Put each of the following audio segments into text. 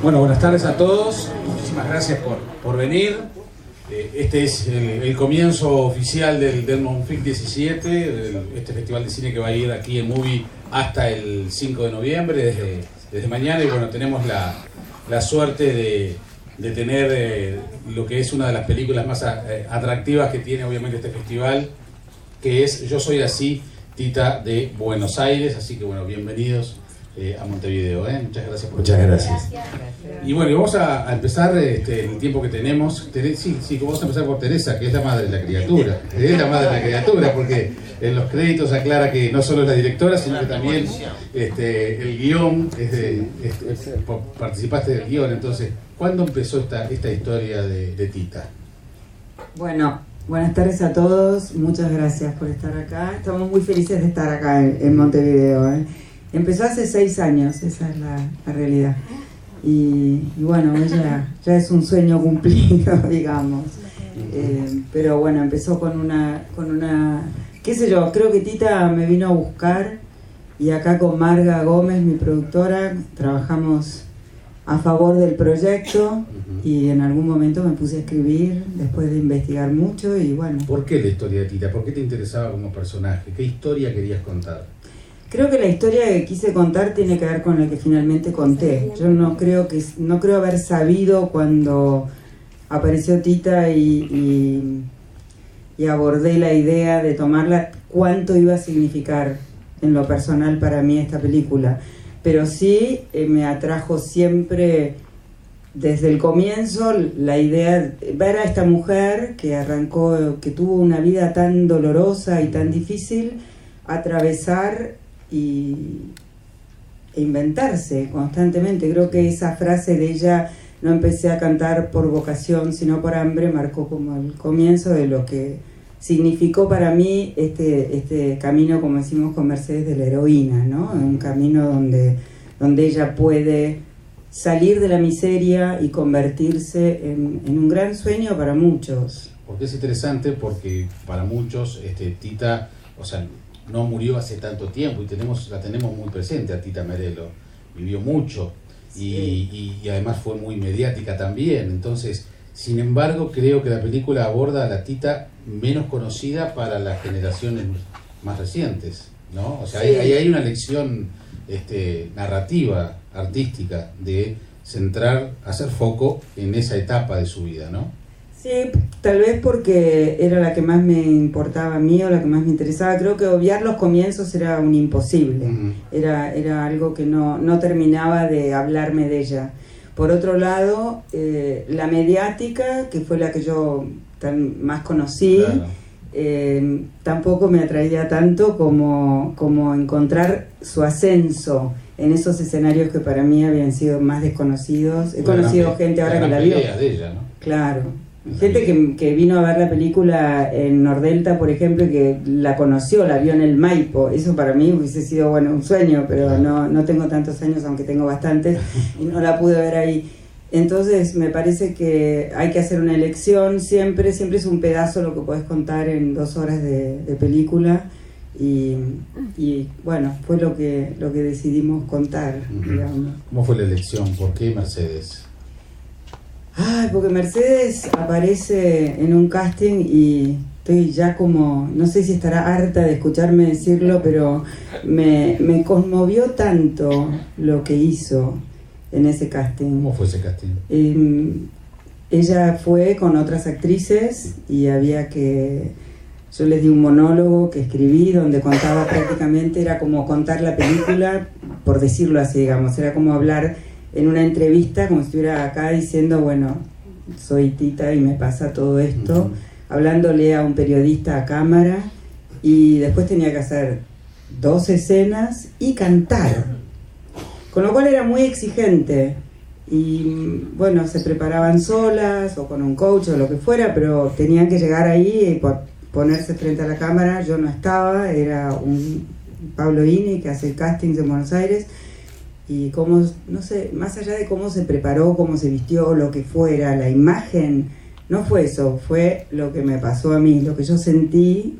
Bueno, buenas tardes a todos. Muchísimas gracias por venir. Este es el comienzo oficial del Delmont Film 17, este festival de cine que va a ir aquí en Movie hasta el 5 de noviembre, desde mañana. Y bueno, tenemos la suerte de tener lo que es una de las películas más atractivas que tiene obviamente este festival, que es Yo Soy Así, Tita de Buenos Aires. Así que bueno, bienvenidos a Montevideo. Muchas gracias por Muchas gracias. Y bueno, vamos a empezar el tiempo que tenemos. Sí, vamos a empezar por Teresa, que es la madre de la criatura. Es la madre de la criatura, porque en los créditos aclara que no solo es la directora, sino que también el guión, participaste del guión. Entonces, ¿cuándo empezó esta historia de Tita? Bueno, buenas tardes a todos, muchas gracias por estar acá. Estamos muy felices de estar acá en Montevideo. Empezó hace 6 años, esa es la realidad. Y bueno, ella ya es un sueño cumplido, digamos. Pero bueno, empezó con una, qué sé yo, creo que Tita me vino a buscar y acá con Marga Gómez, mi productora, trabajamos a favor del proyecto y en algún momento me puse a escribir después de investigar mucho y bueno. ¿Por qué la historia de Tita? ¿Por qué te interesaba como personaje? ¿Qué historia querías contar? Creo que la historia que quise contar tiene que ver con la que finalmente conté. Yo no creo haber sabido cuando apareció Tita y abordé la idea de tomarla, cuánto iba a significar en lo personal para mí esta película. Pero sí me atrajo siempre desde el comienzo la idea de ver a esta mujer que tuvo una vida tan dolorosa y tan difícil, atravesar e inventarse constantemente. Creo que esa frase de ella, no empecé a cantar por vocación sino por hambre, marcó como el comienzo de lo que significó para mí este camino, como decimos con Mercedes, de la heroína, ¿no? Un camino donde ella puede salir de la miseria y convertirse en un gran sueño para muchos. Porque es interesante, porque para muchos Tita, o sea, no murió hace tanto tiempo y la tenemos muy presente a Tita Merello. Vivió mucho y además fue muy mediática también. Entonces, sin embargo, creo que la película aborda a la Tita menos conocida para las generaciones más recientes, ¿no? O sea, sí. Hay una lección narrativa, artística, de hacer foco en esa etapa de su vida, ¿no? Sí, tal vez porque era la que más me importaba a mí o la que más me interesaba. Creo que obviar los comienzos era un imposible. Era algo que no terminaba de hablarme de ella. Por otro lado, la mediática, que fue la que yo más conocí, claro, tampoco me atraía tanto como encontrar su ascenso en esos escenarios que para mí habían sido más desconocidos. He conocido gente ahora que la vio. De ella, ¿no? Claro. Gente que vino a ver la película en Nordelta, por ejemplo, y que la conoció, la vio en el Maipo. Eso para mí hubiese sido, bueno, un sueño, pero no tengo tantos años, aunque tengo bastantes, y no la pude ver ahí. Entonces me parece que hay que hacer una elección, siempre es un pedazo lo que puedes contar en 2 horas de película, y bueno, fue lo que decidimos contar, digamos. ¿Cómo fue la elección? ¿Por qué Mercedes? Porque Mercedes aparece en un casting y estoy ya como, no sé si estará harta de escucharme decirlo, pero me conmovió tanto lo que hizo en ese casting. ¿Cómo fue ese casting? Ella fue con otras actrices y yo les di un monólogo que escribí donde contaba prácticamente, era como contar la película, por decirlo así, digamos, era como hablar en una entrevista, como si estuviera acá diciendo, bueno, soy Tita y me pasa todo esto, hablándole a un periodista a cámara, y después tenía que hacer 2 escenas y cantar, con lo cual era muy exigente, y bueno, se preparaban solas o con un coach o lo que fuera, pero tenían que llegar ahí y ponerse frente a la cámara. Yo no estaba, era un Pablo Ini que hace castings en Buenos Aires. Y cómo, no sé, más allá de cómo se preparó, cómo se vistió, lo que fuera, la imagen, no fue eso, fue lo que me pasó a mí, lo que yo sentí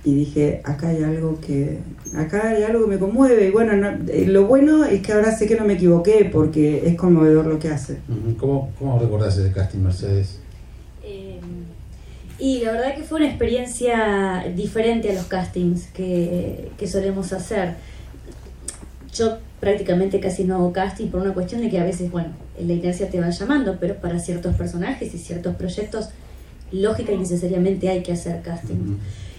y dije, acá hay algo que me conmueve. Y bueno, lo bueno es que ahora sé que no me equivoqué, porque es conmovedor lo que hace. ¿Cómo recordás ese casting, Mercedes? Y la verdad que fue una experiencia diferente a los castings que solemos hacer. Yo prácticamente casi no hago casting por una cuestión de que a veces, bueno, en la inercia te van llamando, pero para ciertos personajes y ciertos proyectos, lógica y necesariamente hay que hacer casting.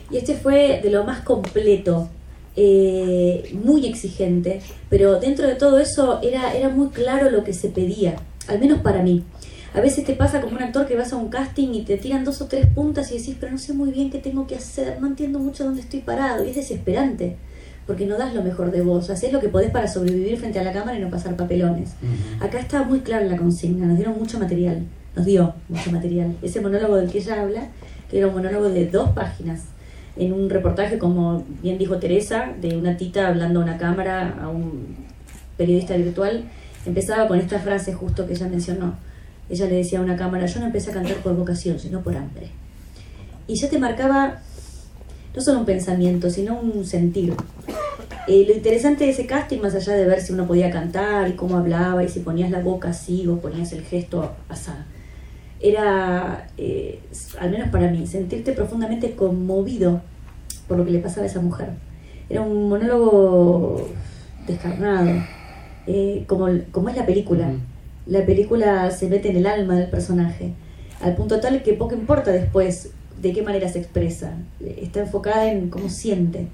Y este fue de lo más completo, muy exigente, pero dentro de todo eso era muy claro lo que se pedía, al menos para mí. A veces te pasa como un actor que vas a un casting y te tiran 2 o 3 puntas y decís, pero no sé muy bien qué tengo que hacer, no entiendo mucho dónde estoy parado, y es desesperante, porque no das lo mejor de vos, haces lo que podés para sobrevivir frente a la cámara y no pasar papelones. Acá está muy clara la consigna, nos dio mucho material. Ese monólogo del que ella habla, que era un monólogo de 2 páginas, en un reportaje, como bien dijo Teresa, de una tita hablando a una cámara, a un periodista virtual, empezaba con esta frase justo que ella mencionó. Ella le decía a una cámara, yo no empecé a cantar por vocación, sino por hambre. Y ya te marcaba no solo un pensamiento, sino un sentir. Lo interesante de ese casting, más allá de ver si uno podía cantar y cómo hablaba y si ponías la boca así o ponías el gesto asá, era, al menos para mí, sentirte profundamente conmovido por lo que le pasaba a esa mujer. Era un monólogo descarnado, como es la película. La película se mete en el alma del personaje, al punto tal que poco importa después de qué manera se expresa. Está enfocada en cómo siente.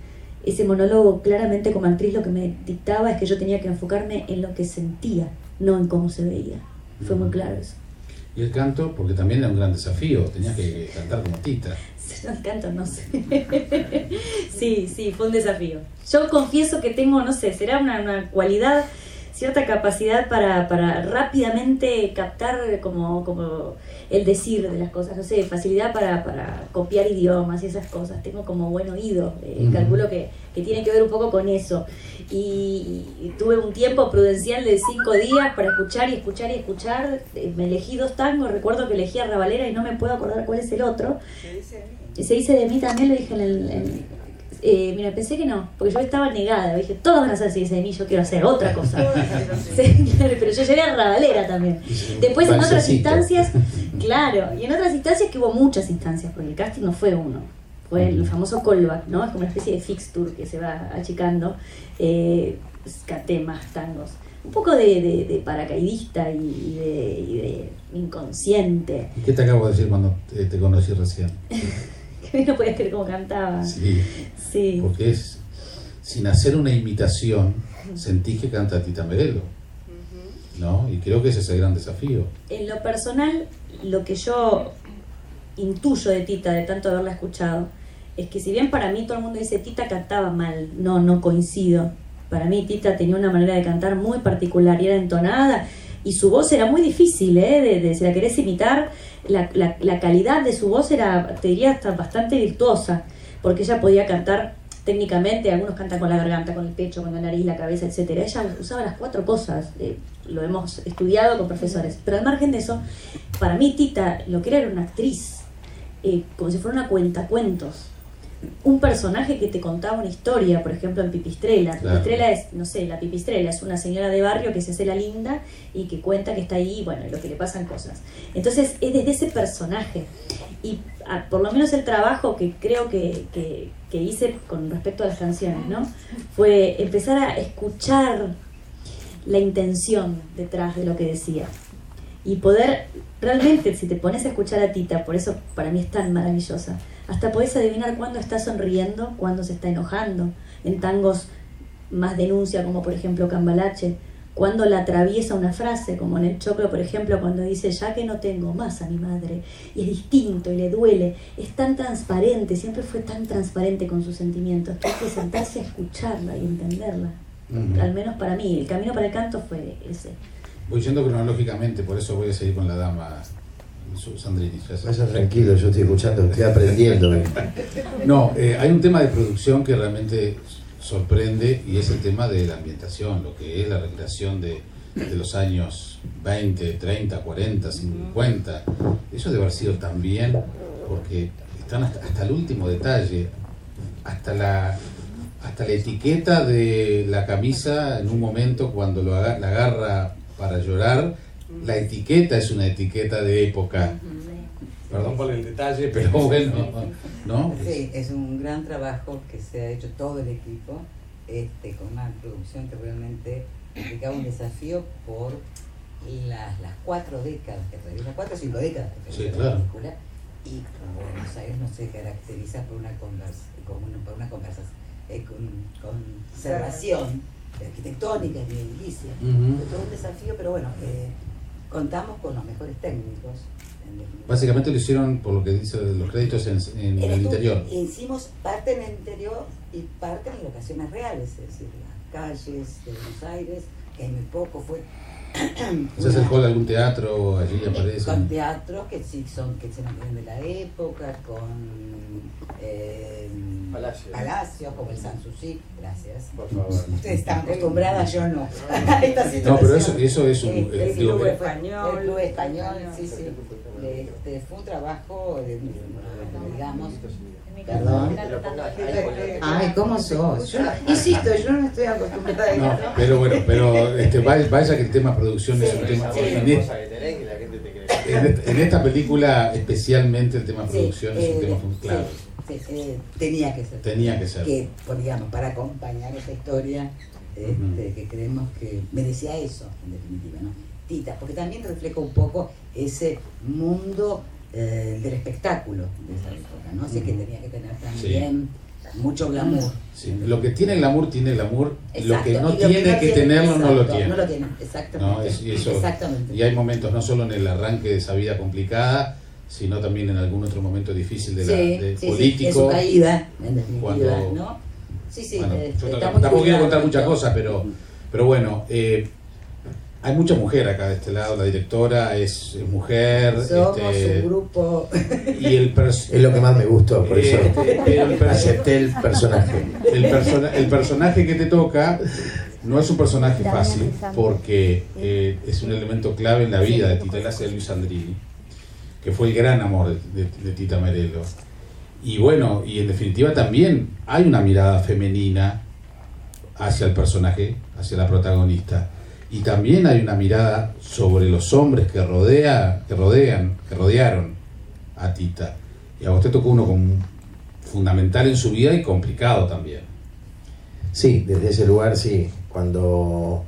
Ese monólogo, claramente como actriz, lo que me dictaba es que yo tenía que enfocarme en lo que sentía, no en cómo se veía. Fue muy claro eso. Y el canto, porque también era un gran desafío, tenías que cantar como Tita. El canto, no sé. Sí, fue un desafío. Yo confieso que tengo, no sé, será una cualidad, cierta capacidad para rápidamente captar como el decir de las cosas, no sé, facilidad para copiar idiomas y esas cosas. Tengo como buen oído, calculo que tiene que ver un poco con eso. Y tuve un tiempo prudencial de 5 días para escuchar y escuchar y escuchar. Me elegí 2 tangos, recuerdo que elegí a Ravalera y no me puedo acordar cuál es el otro. Se dice de mí también, lo dije mira, pensé que no, porque yo estaba negada, dije, todos van a hacer Si dice de mí, yo quiero hacer otra cosa. Sí, claro, pero yo llegué a Ravalera también. Después en otras instancias, claro, y en otras instancias, que hubo muchas instancias, porque el casting no fue uno, fue el famoso callback, ¿no? Es como una especie de fixture que se va achicando, temas, tangos. Un poco de paracaidista y de inconsciente. ¿Y qué te acabo de decir cuando te conocí recién? Que no podías creer cómo cantaba. Sí. Porque sin hacer una imitación, sentís que canta Tita Merelo, ¿no? Y creo que ese es el gran desafío. En lo personal, lo que yo intuyo de Tita, de tanto haberla escuchado, es que si bien para mí todo el mundo dice Tita cantaba mal, no coincido. Para mí Tita tenía una manera de cantar muy particular y era entonada, y su voz era muy difícil, si la querés imitar, la calidad de su voz era, te diría, hasta bastante virtuosa, porque ella podía cantar técnicamente, algunos cantan con la garganta, con el pecho, con la nariz, la cabeza, etcétera. Ella usaba las 4 cosas, lo hemos estudiado con profesores, pero al margen de eso, para mí Tita lo que era una actriz, como si fuera una cuentacuentos, un personaje que te contaba una historia, por ejemplo en Pipistrela. Claro. Pipistrela es, no sé, la Pipistrela es una señora de barrio que se hace la linda y que cuenta que está ahí, bueno, y lo que le pasan cosas. Entonces es desde ese personaje, y por lo menos el trabajo que creo que hice con respecto a las canciones, ¿no? Fue empezar a escuchar la intención detrás de lo que decía y poder realmente, si te pones a escuchar a Tita, por eso para mí es tan maravillosa, hasta podés adivinar cuándo está sonriendo, cuándo se está enojando. En tangos más denuncia, como por ejemplo Cambalache, cuando la atraviesa una frase, como en El Choclo, por ejemplo, cuando dice ya que no tengo más a mi madre, y es distinto y le duele, es tan transparente, siempre fue tan transparente con sus sentimientos, que hay que sentarse a escucharla y entenderla. Al menos para mí, el camino para el canto fue ese. Voy yendo cronológicamente, por eso voy a seguir con la dama Sandrini. Vaya tranquilo, yo estoy escuchando, estoy aprendiendo. No, hay un tema de producción que realmente sorprende, y es el tema de la ambientación, lo que es la recreación de los años 20, 30, 40, 50. Eso debe haber sido también, porque están hasta el último detalle. hasta la etiqueta de la camisa, en un momento cuando la agarra para llorar, la etiqueta es una etiqueta de época. Perdón por el detalle, pero bueno, ¿no? Sí, es un gran trabajo que se ha hecho todo el equipo, con una producción que realmente implicaba un desafío por las 4 décadas que atraviesa, las 4 o 5 décadas que atraviesa la película, y Buenos Aires no se caracteriza por una conservación arquitectónica ni edilicia. Fue todo un desafío, pero bueno, contamos con los mejores técnicos. Básicamente lo hicieron, por lo que dice los créditos, en el interior. Hicimos parte en el interior y parte en locaciones reales, es decir, las calles de Buenos Aires, que hay muy poco, fue... ¿Se acercó a algún teatro allí aparece? Con teatros que sí que se mantienen de la época, con palacios como el Sanssouci, gracias. Por favor. Ustedes están acostumbradas, yo no. No, pero eso es un... el Club Español. El Club Español, sí. Fue un trabajo, digamos... Perdón. Ay, ¿cómo sos? Yo, insisto, yo no estoy acostumbrada a eso. No, pero bueno, vaya que el tema producción es un tema... En esta película, especialmente, el tema producción es un tema clave. Tenía que ser. Tenía que ser. Que, digamos, para acompañar esa historia, que creemos que merecía eso, en definitiva, ¿no? Tita, porque también refleja un poco ese mundo del espectáculo de esa época, ¿no? Así que tenía que tener también mucho glamour. Sí. Lo que tiene glamour, tiene glamour. Exacto. Lo que no tiene que tenerlo, no lo tiene. No lo tiene, exactamente. ¿No? Exactamente. Y hay momentos, no solo en el arranque de esa vida complicada, sino también en algún otro momento difícil político. De su caída, en definitiva, cuando, ¿no? Sí. Bueno, yo tampoco quiero contar muchas cosas, pero bueno, hay mucha mujer acá de este lado. La directora es mujer. Somos un grupo. Y es lo que más me gustó, por eso acepté el personaje. El personaje que te toca no es un personaje fácil, porque es un elemento clave en la vida de Tita. Él hace de Luis Sandrini, que fue el gran amor de Tita Merello. Y bueno, y en definitiva también hay una mirada femenina hacia el personaje, hacia la protagonista. Y también hay una mirada sobre los hombres que rodearon a Tita. Y a vos te tocó uno fundamental en su vida y complicado también. Sí, desde ese lugar sí. Cuando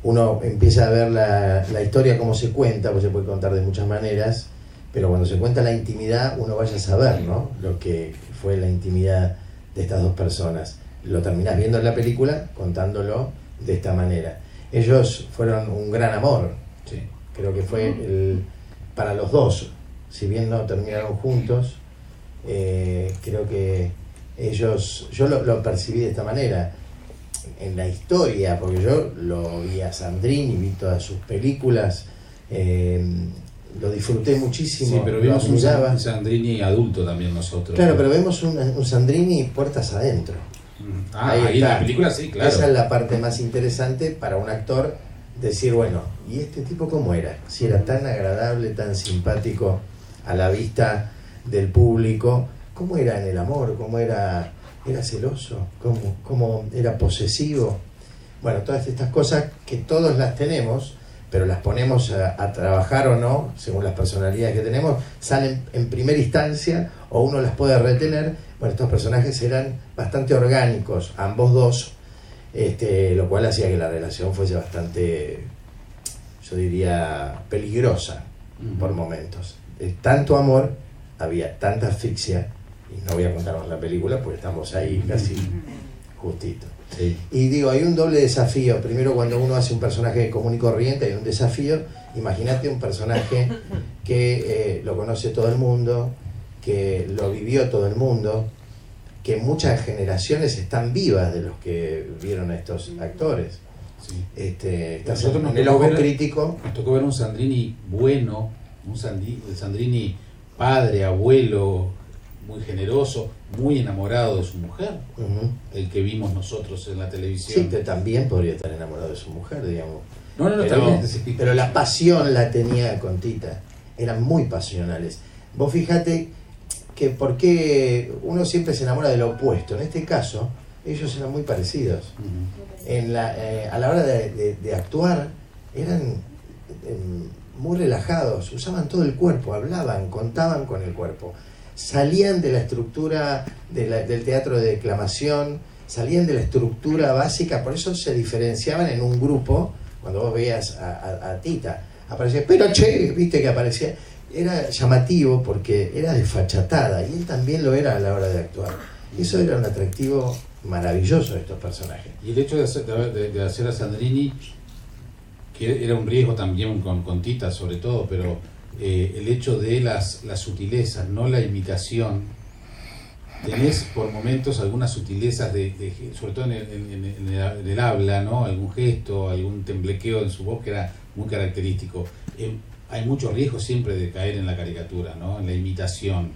uno empieza a ver la historia como se cuenta, pues se puede contar de muchas maneras, pero cuando se cuenta la intimidad, uno vaya a saber, ¿no?, lo que fue la intimidad de estas dos personas. Lo terminás viendo en la película, contándolo de esta manera. Ellos fueron un gran amor. Sí. Creo que fue para los dos, si bien no terminaron juntos, creo que ellos, yo lo percibí de esta manera en la historia, porque yo lo vi a Sandrini, vi todas sus películas, lo disfruté muchísimo. Sí, pero vimos un Sandrini adulto también nosotros. Claro, pero vemos un Sandrini puertas adentro. Ahí en la película sí, claro. Esa es la parte más interesante para un actor, decir, bueno, ¿y este tipo cómo era? Si era tan agradable, tan simpático a la vista del público, ¿cómo era en el amor? ¿Cómo era celoso? ¿Cómo era posesivo? Bueno, todas estas cosas que todos las tenemos, pero las ponemos a trabajar o no, según las personalidades que tenemos, salen en primera instancia o uno las puede retener. Bueno, estos personajes eran bastante orgánicos, ambos dos, lo cual hacía que la relación fuese bastante, yo diría, peligrosa por momentos. Tanto amor, había tanta asfixia, y no voy a contarnos la película porque estamos ahí casi justito. Sí. Y digo, hay un doble desafío. Primero, cuando uno hace un personaje común y corriente, hay un desafío. Imagínate un personaje que lo conoce todo el mundo, que lo vivió todo el mundo, que muchas generaciones están vivas de los que vieron a estos actores. Sí. Nosotros en el ojo crítico. Nos tocó ver un Sandrini bueno, el Sandrini padre, abuelo, muy generoso, muy enamorado de su mujer, el que vimos nosotros en la televisión. Sí, que también podría estar enamorado de su mujer, digamos. No, pero la pasión la tenía con Tita, eran muy pasionales. Vos fíjate que por qué uno siempre se enamora del opuesto. En este caso, ellos eran muy parecidos. A la hora de actuar, eran muy relajados, usaban todo el cuerpo, hablaban, contaban con el cuerpo. Salían de la estructura del teatro de declamación, salían de la estructura básica, por eso se diferenciaban en un grupo. Cuando vos veías a Tita, aparecía, pero che, viste que aparecía, era llamativo porque era desfachatada, y él también lo era a la hora de actuar. Eso era un atractivo maravilloso de estos personajes. Y el hecho de hacer a Sandrini, que era un riesgo también con Tita sobre todo, pero el hecho de las sutilezas, no la imitación. Tenés por momentos algunas sutilezas, sobre todo en el habla, ¿no? Algún gesto, algún temblequeo en su voz que era muy característico. Hay mucho riesgo siempre de caer en la caricatura, ¿no? En la imitación.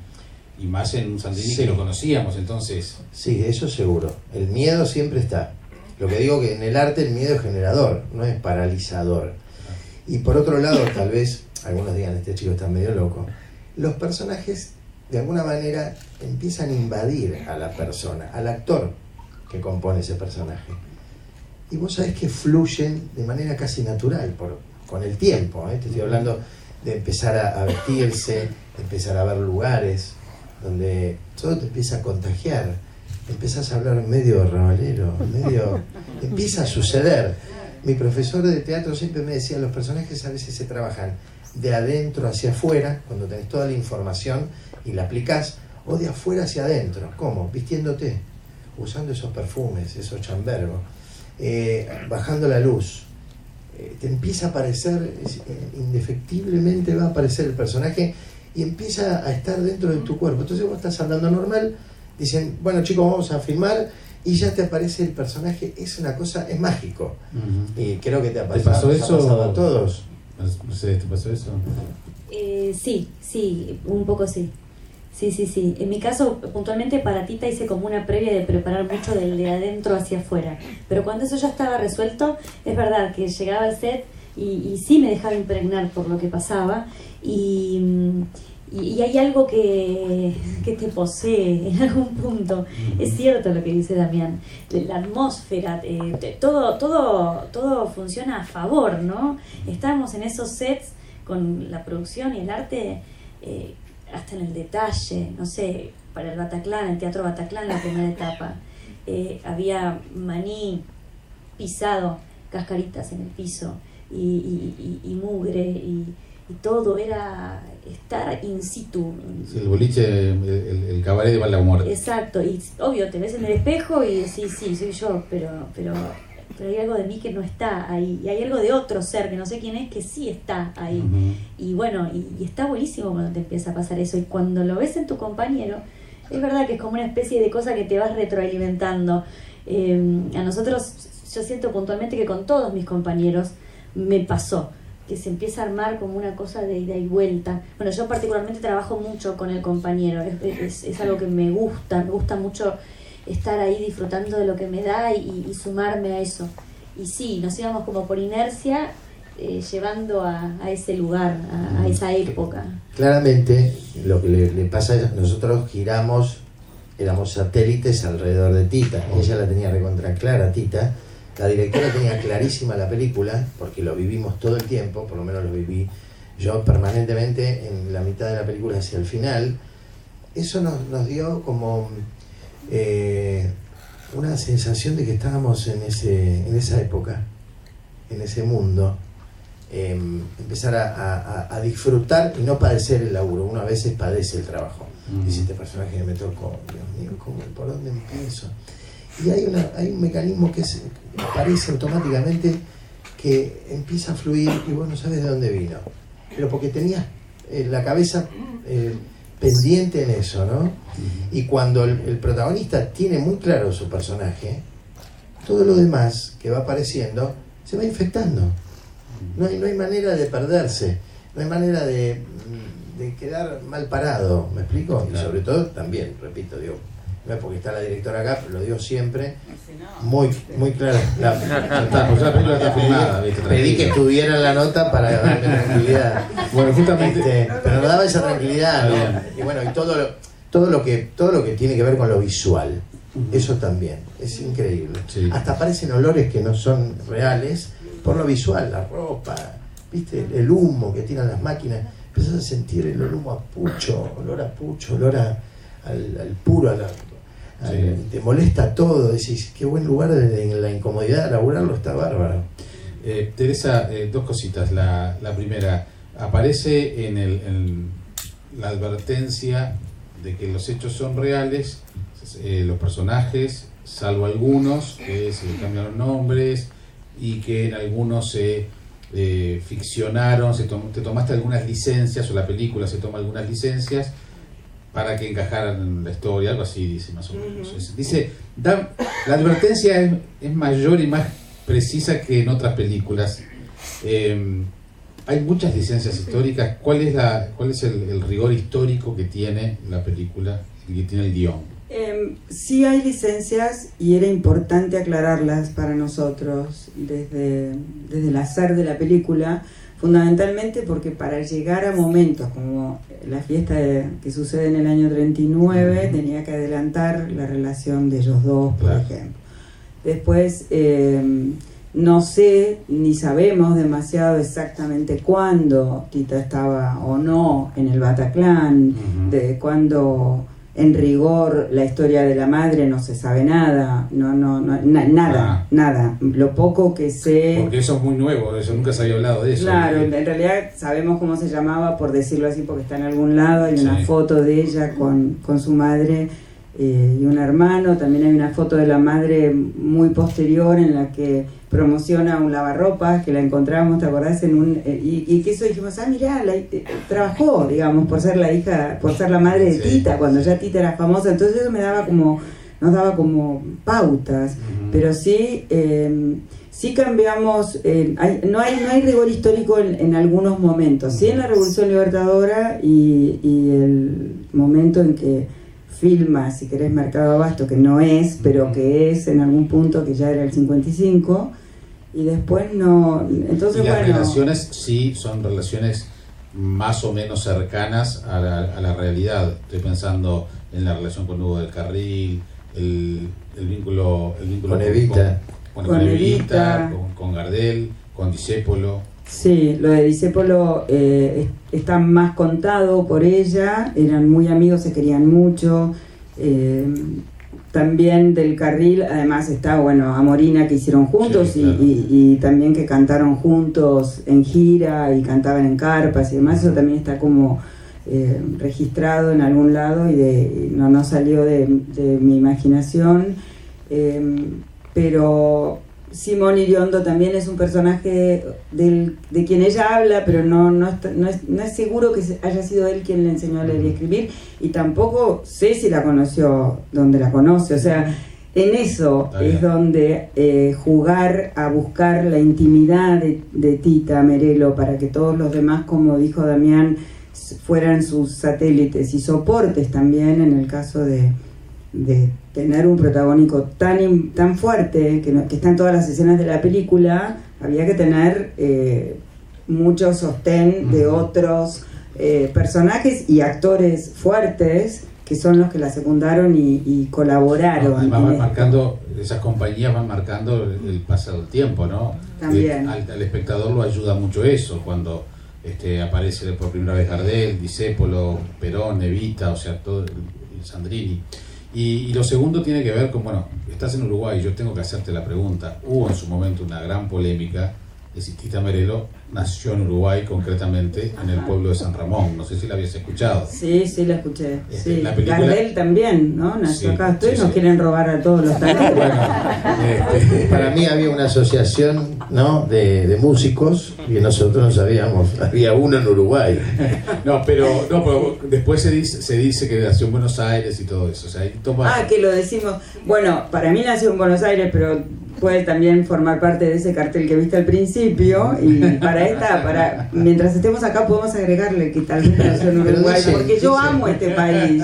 Y más en un Sandrini que lo conocíamos, entonces... Sí, eso seguro. El miedo siempre está. Lo que digo que en el arte el miedo es generador, no es paralizador. Y por otro lado, tal vez, algunos digan, este chico está medio loco, los personajes de alguna manera empiezan a invadir a la persona, al actor que compone ese personaje. Y vos sabés que fluyen de manera casi natural con el tiempo, ¿eh? Te estoy hablando de empezar a vestirse, de empezar a ver lugares donde todo te empieza a contagiar, empezás a hablar medio rabalero, empieza a suceder. Mi profesor de teatro siempre me decía, los personajes a veces se trabajan de adentro hacia afuera, cuando tenés toda la información y la aplicás, o de afuera hacia adentro. ¿Cómo? Vistiéndote, usando esos perfumes, esos chambergos, bajando la luz. Te empieza a aparecer, indefectiblemente va a aparecer el personaje y empieza a estar dentro de tu cuerpo. Entonces vos estás andando normal, dicen, bueno chicos, vamos a filmar, y ya te aparece el personaje. Es una cosa, es mágico. Y creo que te ha pasado, ¿Te pasó eso? A todos. No sé, ¿te pasó eso? Sí, un poco sí. Sí. En mi caso, puntualmente para Tita hice como una previa de preparar mucho de adentro hacia afuera. Pero cuando eso ya estaba resuelto, es verdad que llegaba al set y sí me dejaba impregnar por lo que pasaba. Y hay algo que te posee en algún punto. Es cierto lo que dice Damián. La atmósfera, todo funciona a favor, ¿no? Estábamos en esos sets con la producción y el arte, hasta en el detalle, no sé, para el Bataclan, el Teatro Bataclan, la primera etapa, había maní pisado, cascaritas en el piso y mugre y todo era estar in situ. Sí, el boliche, el cabaret de Baldamuerte. Exacto, y obvio, te ves en el espejo y decís, sí, soy yo, pero hay algo de mí que no está ahí, y hay algo de otro ser que no sé quién es que sí está ahí. Y bueno, y está buenísimo cuando te empieza a pasar eso, y cuando lo ves en tu compañero, es verdad que es como una especie de cosa que te vas retroalimentando. A nosotros, yo siento puntualmente que con todos mis compañeros me pasó que se empieza a armar como una cosa de ida y vuelta. Bueno, yo particularmente trabajo mucho con el compañero, es algo que me gusta mucho estar ahí disfrutando de lo que me da y sumarme a eso. Y sí, nos íbamos como por inercia llevando a ese lugar, a esa época. Claramente, lo que le pasa es que nosotros giramos, éramos satélites alrededor de Tita. Ella la tenía recontra clara, Tita. La directora tenía clarísima la película, porque lo vivimos todo el tiempo, por lo menos lo viví yo permanentemente en la mitad de la película hacia el final. Eso nos dio como una sensación de que estábamos en esa época, en ese mundo. Empezar a disfrutar y no padecer el laburo. Uno a veces padece el trabajo. Dice, este personaje me tocó, Dios mío, ¿por dónde empiezo? Y hay un mecanismo que aparece automáticamente, que empieza a fluir y vos no sabes de dónde vino, pero porque tenías la cabeza pendiente en eso, ¿no? Y cuando el protagonista tiene muy claro su personaje, todo lo demás que va apareciendo se va infectando. No hay manera de perderse, no hay manera de quedar mal parado, ¿me explico? Y sobre todo también, repito, digo, no es porque está la directora acá, pero lo digo siempre, muy clara. La película está filmada. Pedí que estuviera en la nota para darme tranquilidad. Bueno, justamente. Pero no daba esa tranquilidad, ¿no? Y bueno, y todo todo lo que tiene que ver con lo visual. Eso también, es increíble. Sí. Hasta aparecen olores que no son reales por lo visual, la ropa, ¿viste? El humo que tiran las máquinas. Empezás a sentir el humo a pucho, olor al puro, te molesta todo. Decís, qué buen lugar en la incomodidad de laburarlo, está bárbaro. Teresa, dos cositas. La primera, aparece en la advertencia de que los hechos son reales, los personajes, salvo algunos, que se le cambian los nombres y que en algunos se ficcionaron, te tomaste algunas licencias, o la película se toma algunas licencias para que encajaran en la historia, algo así dice más o menos. Dice, la advertencia es mayor y más precisa que en otras películas. Hay muchas licencias históricas. ¿Cuál es el rigor histórico que tiene la película y que tiene el guión? Sí hay licencias y era importante aclararlas para nosotros desde el azar de la película, fundamentalmente porque para llegar a momentos como la fiesta que sucede en el año 39 tenía que adelantar la relación de ellos dos, por ejemplo. Después no sé ni sabemos demasiado exactamente cuándo Tita estaba o no en el Bataclan, de cuándo en rigor la historia de la madre no se sabe nada, nada. Lo poco que sé... Porque eso es muy nuevo, eso nunca se había hablado de eso. Claro, en realidad sabemos cómo se llamaba, por decirlo así, porque está en algún lado, hay una foto de ella con su madre y un hermano. También hay una foto de la madre muy posterior en la que promociona un lavarropas, que la encontramos, ¿te acordás? Y que eso dijimos, mirá, trabajó, digamos, por ser la hija, por ser la madre de Tita, cuando ya Tita era famosa. Entonces eso nos daba como pautas, pero sí cambiamos. No hay rigor histórico en algunos momentos, sí en la Revolución Libertadora y el momento en que filma, si querés, Mercado Abasto, que no es, pero que es en algún punto, que ya era el 55, y después no. Entonces, y las relaciones sí son relaciones más o menos cercanas a la realidad. Estoy pensando en la relación con Hugo del Carril, el vínculo con Evita, con Gardel, con Discépolo. Sí, lo de Discépolo está más contado por ella, eran muy amigos, se querían mucho. También del Carril, además está, Amorina, que hicieron juntos, claro. y también que cantaron juntos en gira y cantaban en carpas y demás. Eso también está como registrado en algún lado y no salió de mi imaginación. Pero Simón Iriondo también es un personaje de quien ella habla, pero no es seguro que haya sido él quien le enseñó a leer y escribir, y tampoco sé si la conoció donde la conoce. O sea, en eso es donde jugar a buscar la intimidad de Tita Merello para que todos los demás, como dijo Damián, fueran sus satélites y soportes también, en el caso de tener un protagónico tan fuerte que está en todas las escenas de la película. Había que tener mucho sostén de otros personajes y actores fuertes que son los que la secundaron y colaboraron. Van marcando, esas compañías van marcando el paso del tiempo, ¿no? También. Al espectador lo ayuda mucho eso, cuando aparece por primera vez Gardel, Discépolo, Perón, Evita, o sea, todo Sandrini. Y lo segundo tiene que ver con, estás en Uruguay, yo tengo que hacerte la pregunta. Hubo en su momento una gran polémica de si Tita Merello nació en Uruguay, concretamente en el pueblo de San Ramón. No sé si la habías escuchado. Sí, la escuché. Sí. La película... Gardel también, ¿no? Nació acá. Ustedes nos quieren robar a todos los talentos. Para mí había una asociación, ¿no?, de músicos y nosotros no sabíamos. Había uno en Uruguay. pero después se dice que nació en Buenos Aires y todo eso. O sea, que lo decimos. Bueno, para mí nació en Buenos Aires, pero puede también formar parte de ese cartel que viste al principio, y mientras estemos acá podemos agregarle que tal vez nació en Uruguay, porque yo amo este país.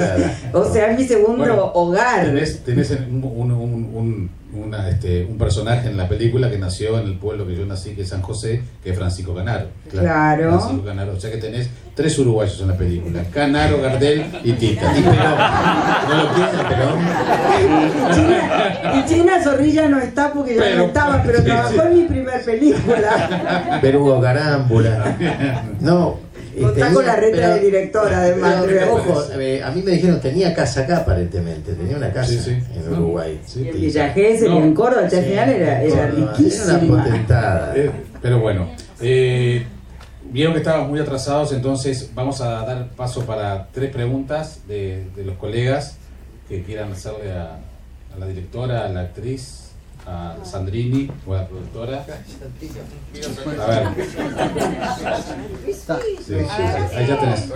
O sea, es mi segundo hogar. Tenés un un personaje en la película que nació en el pueblo que yo nací, que es San José, que es Francisco Canaro. Claro. Francisco Canaro. O sea que tenés 3 uruguayos en la película: Canaro, Gardel y Tita. No lo piensan, Y China Zorrilla no está porque ya no estaba, pero trabajó en mi primer película. Pero hubo carámbula. No. Contá con la reta de director, además. Pero, ojo, a mí me dijeron tenía casa acá aparentemente, tenía una casa en Uruguay. Y en Villa Gesell y en Córdoba, al final era riquísima. Era una potentada. Pero bueno, vieron que estábamos muy atrasados, entonces vamos a dar paso para 3 preguntas de los colegas que quieran hacerle a la directora, a la actriz, a Sandrini o a la productora. A ver. Sí, ahí ya tenés.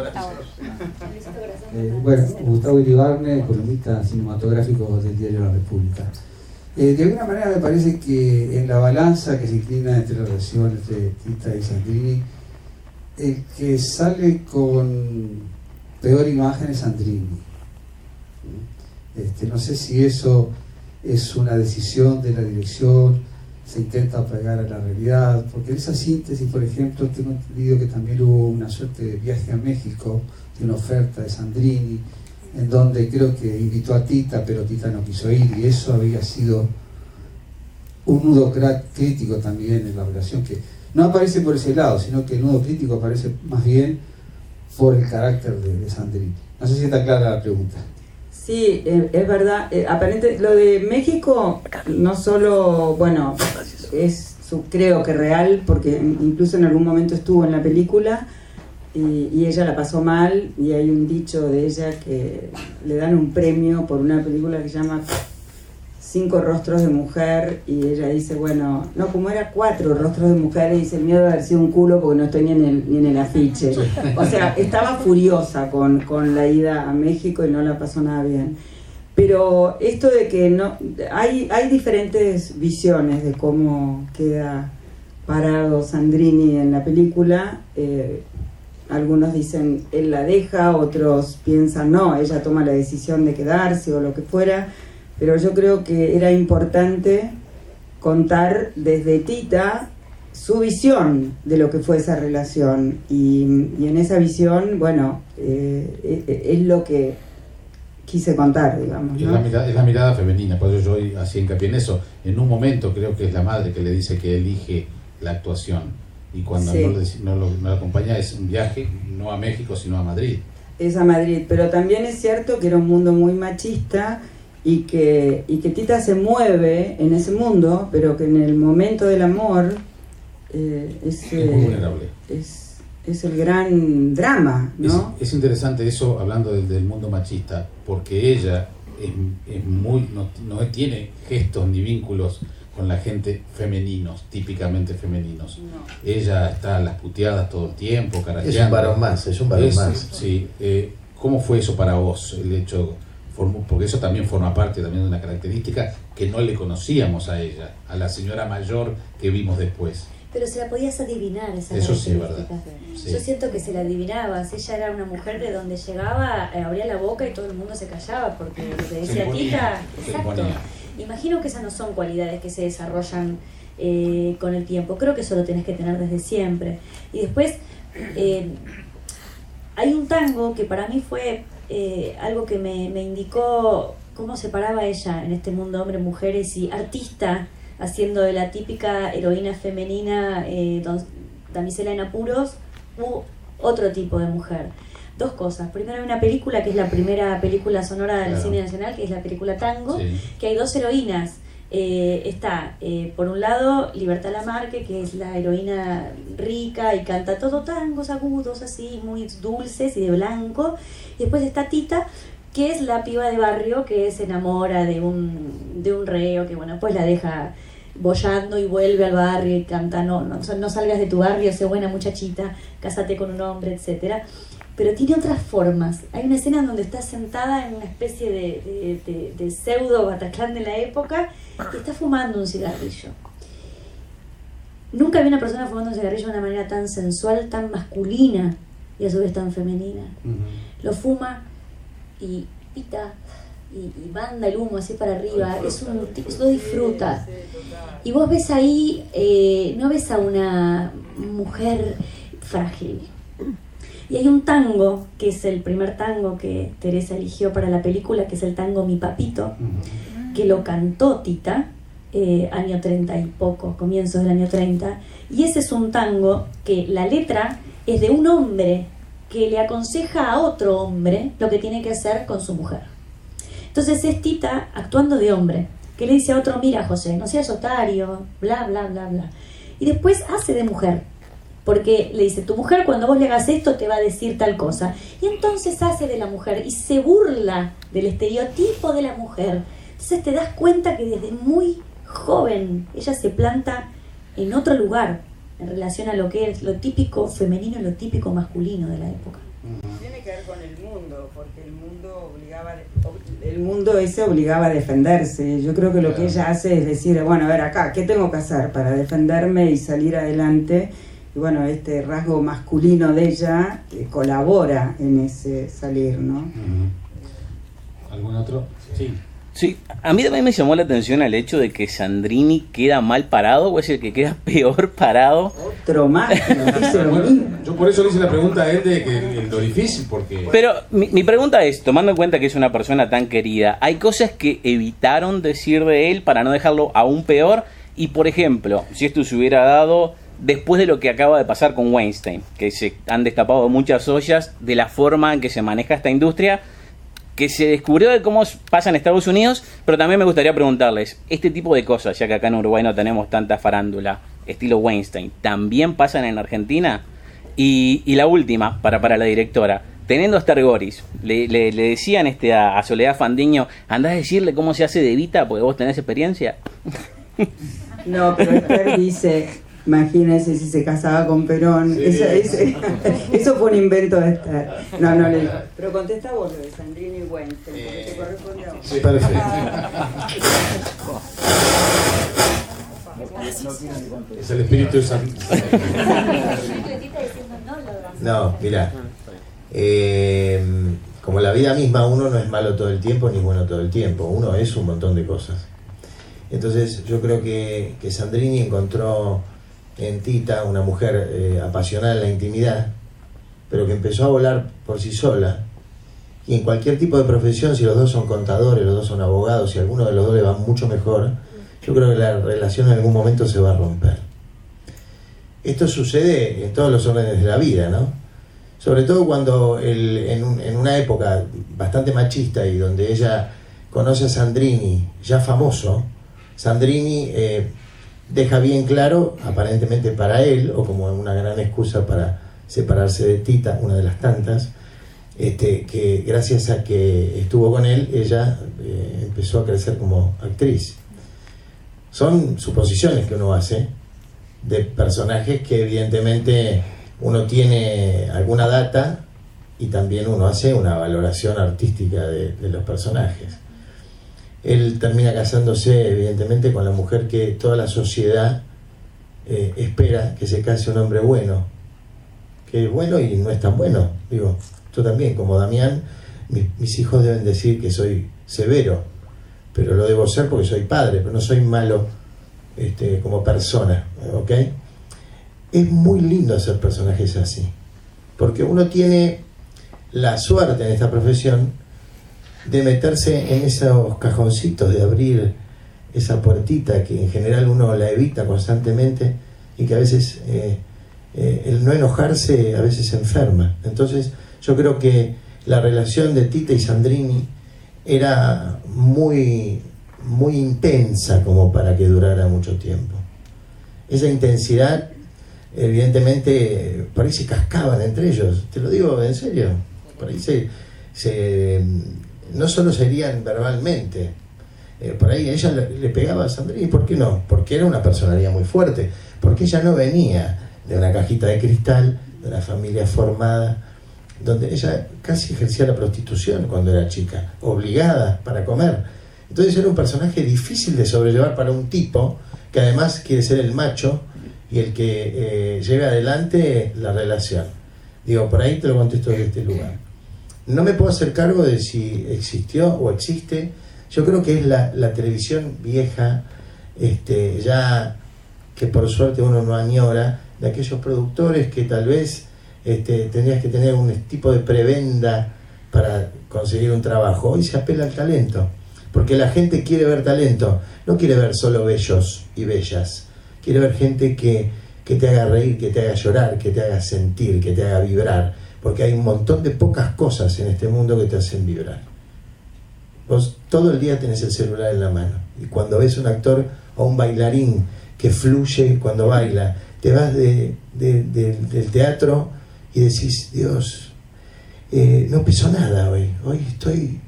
Bueno, Gustavo Iribarne, columnista cinematográfico del Diario La República. De alguna manera me parece que en la balanza que se inclina entre la relación entre Tita y Sandrini, el que sale con peor imagen es Sandrini. No sé si eso es una decisión de la dirección, se intenta apegar a la realidad, porque en esa síntesis, por ejemplo, tengo entendido que también hubo una suerte de viaje a México, de una oferta de Sandrini, en donde creo que invitó a Tita, pero Tita no quiso ir, y eso había sido un nudo crítico también en la relación, que no aparece por ese lado, sino que el nudo crítico aparece más bien por el carácter de Sandrini. No sé si está clara la pregunta. Sí, es verdad. Aparentemente lo de México no solo, bueno, es creo que real, porque incluso en algún momento estuvo en la película y ella la pasó mal, y hay un dicho de ella que le dan un premio por una película que se llama 5 rostros de mujer, y ella dice, bueno, no, como era 4 rostros de mujer, y dice, el miedo de haber sido un culo porque no estoy ni en el afiche. O sea, estaba furiosa con la ida a México y no la pasó nada bien. Pero esto de que no hay diferentes visiones de cómo queda parado Sandrini en la película. Algunos dicen él la deja, otros piensan no, ella toma la decisión de quedarse o lo que fuera. Pero yo creo que era importante contar desde Tita su visión de lo que fue esa relación, y en esa visión, bueno, es lo que quise contar, digamos, ¿no? Es la mirada femenina, por eso yo hacía hincapié en eso. En un momento creo que es la madre que le dice que elige la actuación, y cuando no lo acompaña es un viaje, no a México, sino a Madrid. Es a Madrid, pero también es cierto que era un mundo muy machista, y que Tita se mueve en ese mundo, pero que en el momento del amor es muy vulnerable. Es el gran drama, ¿no? Es interesante eso, hablando del mundo machista, porque ella es muy no tiene gestos ni vínculos con la gente femeninos, típicamente femeninos. No. Ella está a las puteadas todo el tiempo, carajeando. Es un varón más. Sí. ¿Cómo fue eso para vos, el hecho? Porque eso también forma parte también de una característica que no le conocíamos a ella, a la señora mayor que vimos después. Pero se la podías adivinar, esa eso sí, ¿verdad? Sí. Yo siento que se la adivinabas. Ella era una mujer de donde llegaba, abría la boca y todo el mundo se callaba porque lo que decía Tita. Exacto. Imagino que esas no son cualidades que se desarrollan con el tiempo. Creo que eso lo tenés que tener desde siempre. Y después hay un tango que para mí fue algo que me indicó cómo se paraba ella en este mundo hombre-mujeres y artista, haciendo de la típica heroína femenina, damisela en apuros, u otro tipo de mujer. 2 cosas. Primero, hay una película que es la primera película sonora del cine nacional, que es la película Tango, que hay 2 heroínas. Está, por un lado, Libertad Lamarque, que es la heroína rica y canta todo tangos agudos, así, muy dulces y de blanco. Y después está Tita, que es la piba de barrio que se enamora de un reo, que bueno, pues la deja boyando y vuelve al barrio y canta, no salgas de tu barrio, sé buena muchachita, cásate con un hombre, etcétera. Pero tiene otras formas. Hay una escena donde está sentada en una especie de pseudo Bataclan de la época y está fumando un cigarrillo. Nunca vi una persona fumando un cigarrillo de una manera tan sensual, tan masculina y a su vez tan femenina. Lo fuma y pita, y manda el humo así para arriba, lo disfruta. Y vos ves ahí, no ves a una mujer frágil. Y hay un tango, que es el primer tango que Teresa eligió para la película, que es el tango Mi Papito, que lo cantó Tita, año 30 y poco, comienzos del año 30. Y ese es un tango que la letra es de un hombre que le aconseja a otro hombre lo que tiene que hacer con su mujer. Entonces es Tita actuando de hombre, que le dice a otro: mira, José, no seas otario, bla, bla, bla, bla. Y después hace de mujer, porque le dice: tu mujer cuando vos le hagas esto te va a decir tal cosa. Y entonces hace de la mujer y se burla del estereotipo de la mujer. Entonces te das cuenta que desde muy joven ella se planta en otro lugar en relación a lo que es lo típico femenino y lo típico masculino de la época. Tiene que ver con el mundo, porque el mundo ese obligaba a defenderse. Yo creo que lo que ella hace es decir: bueno, a ver acá, ¿qué tengo que hacer para defenderme y salir adelante? Y bueno, este rasgo masculino de ella colabora en ese salir, ¿no? ¿Algún otro? Sí. Sí, a mí también me llamó la atención el hecho de que Sandrini queda mal parado, o es el que queda peor parado. Otro más, bueno, yo por eso le hice la pregunta a él de que lo difícil, porque... Pero mi pregunta es, tomando en cuenta que es una persona tan querida, ¿hay cosas que evitaron decir de él para no dejarlo aún peor? Y por ejemplo, si esto se hubiera dado después de lo que acaba de pasar con Weinstein, que se han destapado muchas ollas de la forma en que se maneja esta industria, que se descubrió de cómo pasa en Estados Unidos, pero también me gustaría preguntarles, este tipo de cosas, ya que acá en Uruguay no tenemos tanta farándula, estilo Weinstein, ¿también pasan en Argentina? Y la última, para la directora, teniendo a Esther Goris, le decían a Soledad Fandiño: andá a decirle cómo se hace de Evita, porque vos tenés experiencia. No, pero Esther dice: imagínese si se casaba con Perón. Sí. Eso fue un invento de Esther. No le... Pero contesta vos lo de Sandrini y Weinstein, porque te corresponde a vos. Sí, perfecto. Es el espíritu de Sandrini. No, mirá. Como la vida misma, uno no es malo todo el tiempo ni bueno todo el tiempo. Uno es un montón de cosas. Entonces yo creo que Sandrini encontró en Tita una mujer apasionada en la intimidad, pero que empezó a volar por sí sola. Y en cualquier tipo de profesión, si los dos son contadores, los dos son abogados, si a alguno de los dos le va mucho mejor, yo creo que la relación en algún momento se va a romper. Esto sucede en todos los órdenes de la vida, ¿no? Sobre todo cuando en una época bastante machista y donde ella conoce a Sandrini, ya famoso, Sandrini deja bien claro, aparentemente para él, o como una gran excusa para separarse de Tita, una de las tantas, que gracias a que estuvo con él, ella empezó a crecer como actriz. Son suposiciones que uno hace de personajes que evidentemente uno tiene alguna data y también uno hace una valoración artística de los personajes. Él termina casándose evidentemente con la mujer que toda la sociedad espera que se case un hombre bueno, que es bueno y no es tan bueno. Digo, yo también, como Damián, mis hijos deben decir que soy severo, pero lo debo ser porque soy padre, pero no soy malo como persona, ¿ok? Es muy lindo hacer personajes así, porque uno tiene la suerte en esta profesión de meterse en esos cajoncitos, de abrir esa puertita que en general uno la evita constantemente y que a veces el no enojarse a veces enferma. Entonces yo creo que la relación de Tita y Sandrini era muy, muy intensa como para que durara mucho tiempo. Esa intensidad, evidentemente, por ahí se cascaban entre ellos, te lo digo en serio, por ahí no solo se herían verbalmente, por ahí ella le pegaba a Sandrini. ¿Por qué no? Porque era una personalidad muy fuerte, porque ella no venía de una cajita de cristal, de una familia formada, donde ella casi ejercía la prostitución cuando era chica, obligada para comer. Entonces era un personaje difícil de sobrellevar para un tipo que además quiere ser el macho y el que lleve adelante la relación. Digo, por ahí te lo contesto desde este lugar. no me puedo hacer cargo de si existió o existe. Yo creo que es la televisión vieja, ya que por suerte uno no añora, de aquellos productores que tal vez tendrías que tener un tipo de prebenda para conseguir un trabajo. Hoy se apela al talento, porque la gente quiere ver talento, no quiere ver solo bellos y bellas, quiere ver gente que te haga reír, que te haga llorar, que te haga sentir, que te haga vibrar, porque hay un montón de pocas cosas en este mundo que te hacen vibrar. Vos todo el día tenés el celular en la mano, y cuando ves un actor o un bailarín que fluye cuando baila, te vas del teatro y decís, Dios, no pesó nada hoy estoy,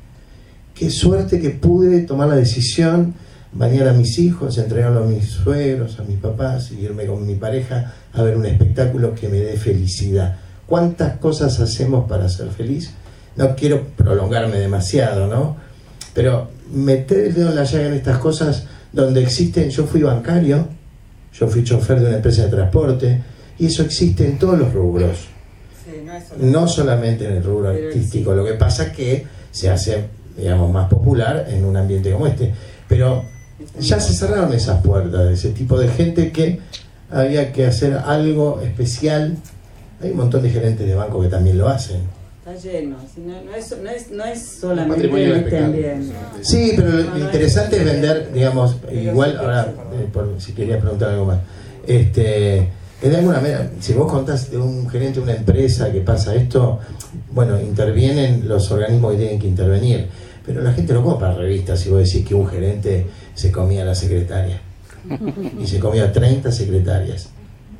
qué suerte que pude tomar la decisión, bañar a mis hijos, entregarlo a mis suegros, a mis papás, y irme con mi pareja a ver un espectáculo que me dé felicidad. ¿Cuántas cosas hacemos para ser feliz? No quiero prolongarme demasiado, ¿no? Pero meter el dedo en la llaga en estas cosas donde existen. Yo fui bancario, yo fui chofer de una empresa de transporte, y eso existe en todos los rubros. Sí, no solamente en el rubro artístico. Sí. Lo que pasa es que se hace, digamos, más popular en un ambiente como este. Pero ya se cerraron esas puertas de ese tipo de gente que había que hacer algo especial. Hay un montón de gerentes de banco que también lo hacen. Está lleno, no es solamente en este ambiente. Sí, pero lo interesante es vender, digamos, igual, ahora, si querías preguntar algo más, de alguna manera, si vos contás de un gerente de una empresa que pasa esto, bueno, intervienen los organismos que tienen que intervenir, pero la gente no compra revistas si vos decís que un gerente se comía a la secretaria, y se comía a 30 secretarias.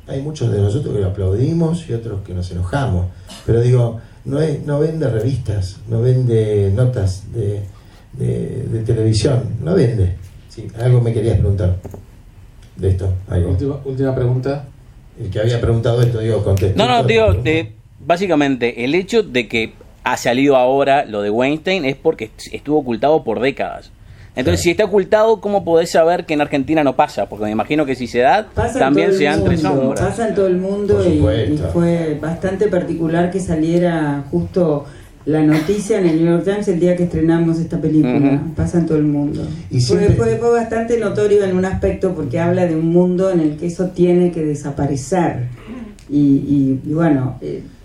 Hay muchos de nosotros que lo aplaudimos y otros que nos enojamos, pero digo, no vende revistas, no vende notas de televisión, no vende. Sí, algo me querías preguntar de esto. Algo. Última pregunta. El que había preguntado esto, contestó. No, digo, básicamente, el hecho de que ha salido ahora lo de Weinstein es porque estuvo ocultado por décadas. Entonces, si está ocultado, ¿cómo podés saber que en Argentina no pasa? Porque me imagino que si se da, también se dan tres sombras. Pasa en todo el mundo y fue bastante particular que saliera justo la noticia en el New York Times el día que estrenamos esta película. Pasa en todo el mundo. Y fue bastante notorio en un aspecto porque habla de un mundo en el que eso tiene que desaparecer. Y bueno,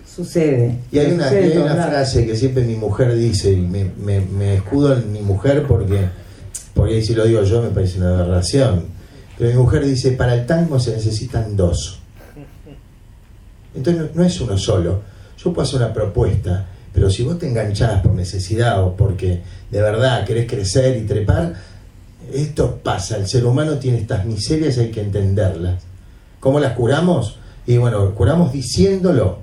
sucede. Y hay una frase que siempre mi mujer dice, y me escudo en mi mujer porque si lo digo yo me parece una aberración, pero mi mujer dice, para el tango se necesitan dos. Entonces no es uno solo. Yo puedo hacer una propuesta, pero si vos te enganchás por necesidad o porque de verdad querés crecer y trepar, esto pasa. El ser humano tiene estas miserias y hay que entenderlas. ¿Cómo las curamos? Y bueno, curamos diciéndolo,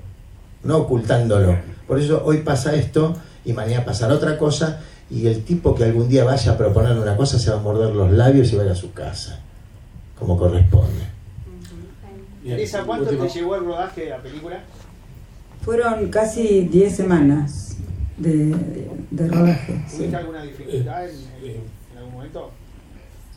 no ocultándolo. Por eso hoy pasa esto y mañana pasará otra cosa, y el tipo que algún día vaya a proponer una cosa se va a morder los labios y va a ir a su casa, como corresponde. Elisa, ¿cuánto te llevó el rodaje de la película? Fueron casi 10 semanas de rodaje. ¿Tuviste alguna dificultad en algún momento?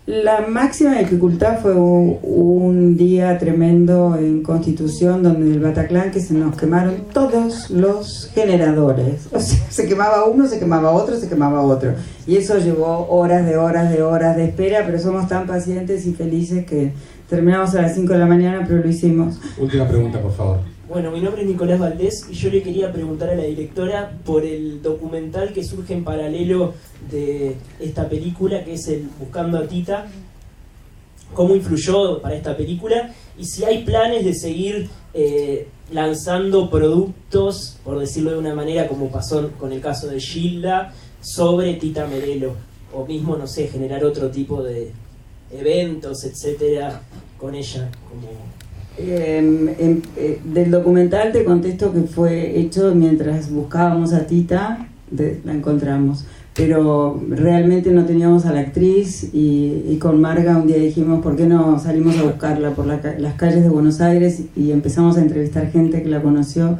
La máxima dificultad fue un día tremendo en Constitución, donde el Bataclan, que se nos quemaron todos los generadores. O sea, se quemaba uno, se quemaba otro, se quemaba otro. Y eso llevó horas de espera, pero somos tan pacientes y felices que terminamos a las 5 de la mañana, pero lo hicimos. Última pregunta, por favor. Bueno, mi nombre es Nicolás Valdés y yo le quería preguntar a la directora por el documental que surge en paralelo de esta película, que es el Buscando a Tita. ¿Cómo influyó para esta película? Y si hay planes de seguir lanzando productos, por decirlo de una manera, como pasó con el caso de Gilda, sobre Tita Merelo. O mismo, no sé, generar otro tipo de eventos, etcétera, con ella, como... del documental te contesto que fue hecho mientras buscábamos a Tita, la encontramos, pero realmente no teníamos a la actriz y con Marga un día dijimos, ¿por qué no salimos a buscarla por las calles de Buenos Aires? Y empezamos a entrevistar gente que la conoció,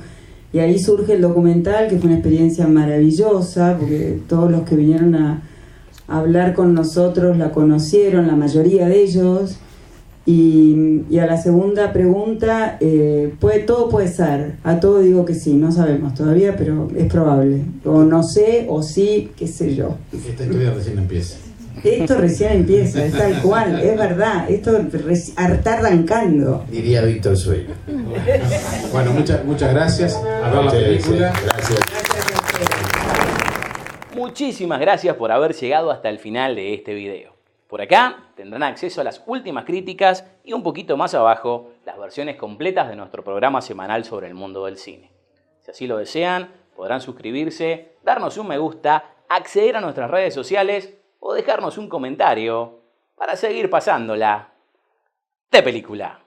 y ahí surge el documental, que fue una experiencia maravillosa porque todos los que vinieron a hablar con nosotros la conocieron, la mayoría de ellos. Y a la segunda pregunta, todo puede ser, a todo digo que sí, no sabemos todavía, pero es probable. O no sé, o sí, qué sé yo. Esta historia recién empieza. Esto recién empieza, es tal cual, es verdad, esto está arrancando. Diría Víctor Sueiro. Bueno, muchas gracias. A ver la película. Gracias. Muchísimas gracias por haber llegado hasta el final de este video. Por acá tendrán acceso a las últimas críticas y un poquito más abajo las versiones completas de nuestro programa semanal sobre el mundo del cine. Si así lo desean, podrán suscribirse, darnos un me gusta, acceder a nuestras redes sociales o dejarnos un comentario para seguir pasándola de película.